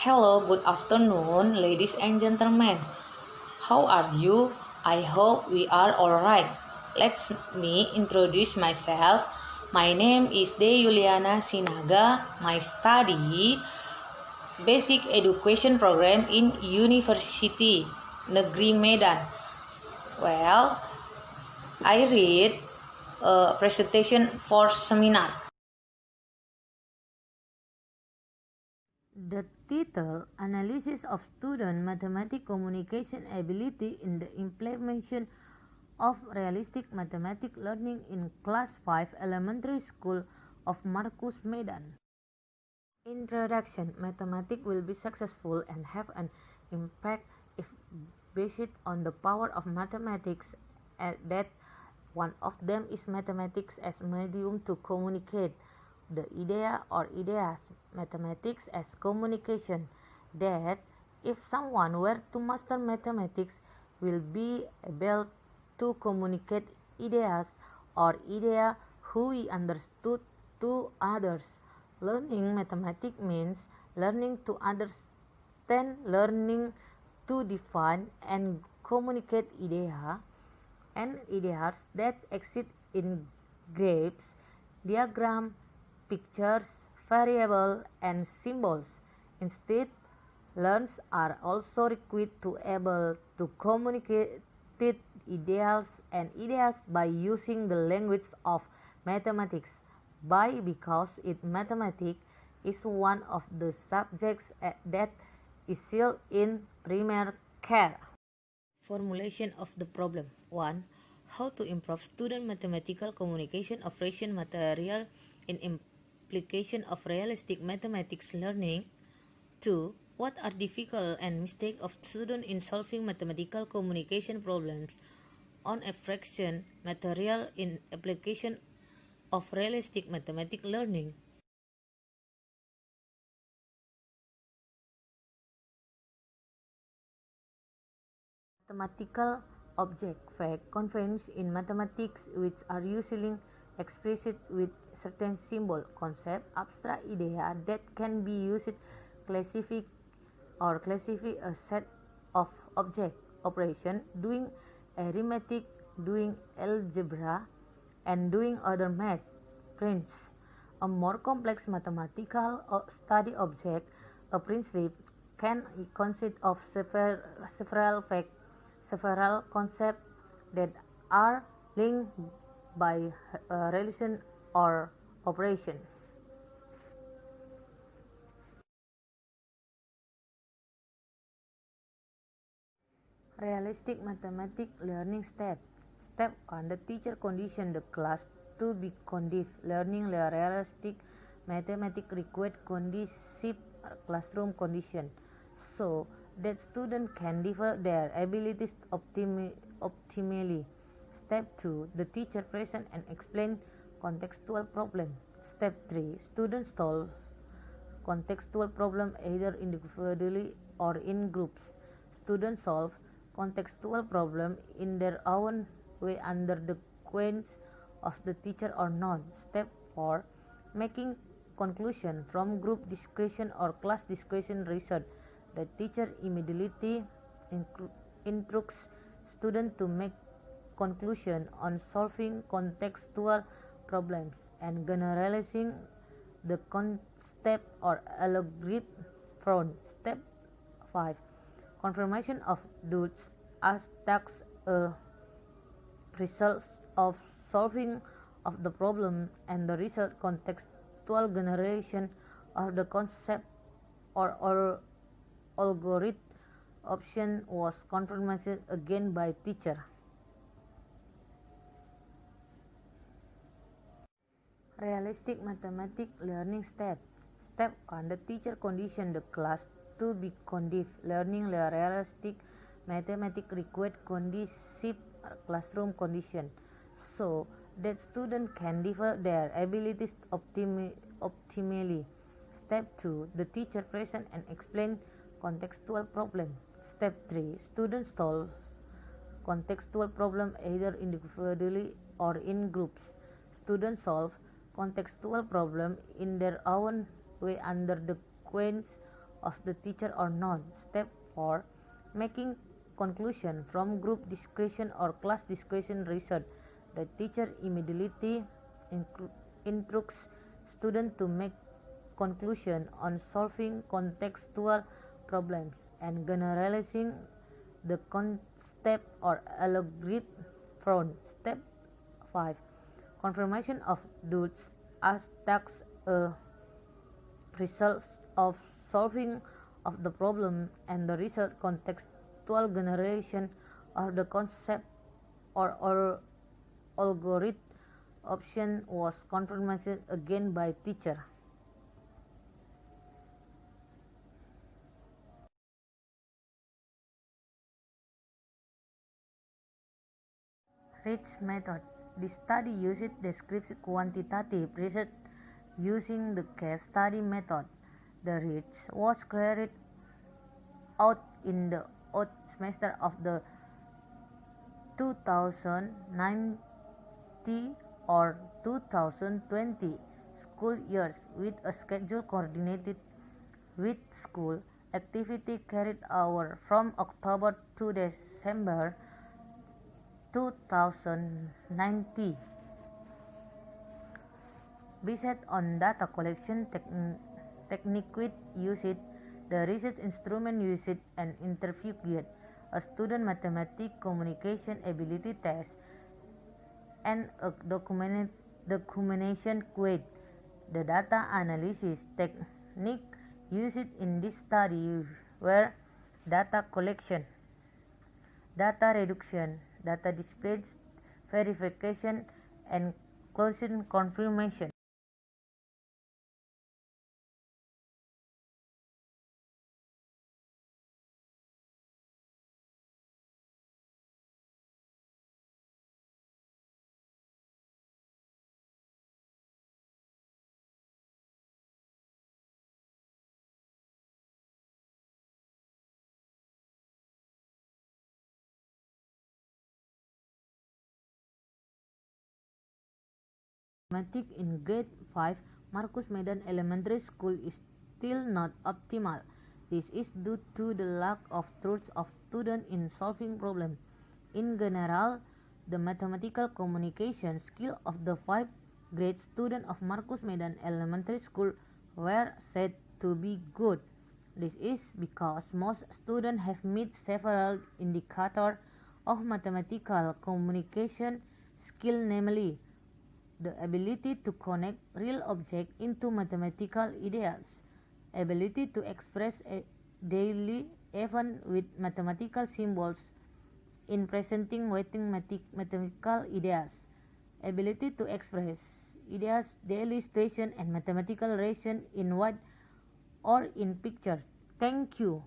Hello, good afternoon, ladies and gentlemen. How are you? I hope we are alright. Let me introduce myself. My name is De Yuliana Sinaga. My study Basic Education Program in University Negeri Medan. Well, I read a presentation for seminar. The title Analysis of Student Mathematics Communication Ability in the Implementation of Realistic Mathematics Learning in Class 5 Elementary School of Markus Medan. Introduction. Mathematics will be successful and have an impact if based on the power of mathematics, that one of them is mathematics as medium to communicate the idea or ideas, mathematics as communication, that if someone were to master mathematics will be able to communicate ideas or idea who we understood to others. Learning mathematics means learning to understand, learning to define and communicate idea and ideas that exist in graphs, diagrams, pictures, variables, and symbols. Instead, learners are also required to able to communicate ideas and ideas by using the language of mathematics. By because mathematics is one of the subjects that is still in primary care. Formulation of the problem. 1. How to improve student mathematical communication of Russian material in implication of realistic mathematics learning. 2. What are difficult and mistakes of students in solving mathematical communication problems on a fraction material in application of realistic mathematics learning? Mathematical object fact conventions in mathematics which are usually expressed with certain symbol, concept, abstract idea that can be used classify a set of object operation, doing arithmetic, doing algebra, and doing other math. Prince. A more complex mathematical study object, a principle, can consist of several concepts that are linked by relation or operation. Realistic mathematics learning step. Step 1. The teacher condition the class to be conducive learning realistic mathematics required conducive classroom condition so that students can develop their abilities optimally. Step 2. The teacher present and explain contextual problem. Step 3. Students solve contextual problem either individually or in groups. Students solve contextual problem in their own way under the guidance of the teacher or not. Step 4. Making conclusion from group discussion or class discussion result. The teacher immediately instructs students to make conclusion on solving contextual problems and generalizing the concept or algorithm from. Step 5. Confirmation of doubts as tasks a result of solving of the problem and the result contextual generation of the concept or algorithm option was confirmed again by teacher. Realistic mathematics learning step. Step 1. The teacher condition the class to be conducive learning realistic mathematics required conducive classroom condition so that students can develop their abilities optimally. Step 2. The teacher present and explain contextual problem. Step 3. Students solve contextual problems either individually or in groups. Students solve contextual problems in their own way under the guidance of the teacher or not. Step 4. Making conclusion from group discussion or class discussion research. The teacher immediately instructs students to make conclusion on solving contextual problems and generalizing the concept or algorithm from. Step 5. Confirmation of doubts as tasks a result of solving of the problem and the result contextual generalization of the concept or algorithm option was confirmed again by teacher. RICH method. This study used descriptive quantitative research using the case study method. The RICH was carried out in the odd semester of the 2019 or 2020 school years with a schedule coordinated with school activity carried out from October to December 2019. Based on data collection technique used, the research instrument used an interview guide, a student mathematics communication ability test, and a documentation quiz. The data analysis technique used in this study were data collection, data reduction, data display verification, and closing confirmation. Mathematics in grade 5 Marcus Medan Elementary School is still not optimal. This is due to the lack of trust of students in solving problems. In general, the mathematical communication skills of the 5th grade students of Marcus Medan Elementary School were said to be good. This is because most students have met several indicators of mathematical communication skill, namely the ability to connect real objects into mathematical ideas, ability to express a daily event with mathematical symbols in presenting writing mathematical ideas, ability to express ideas, daily situation, and mathematical relation in word or in picture. Thank you.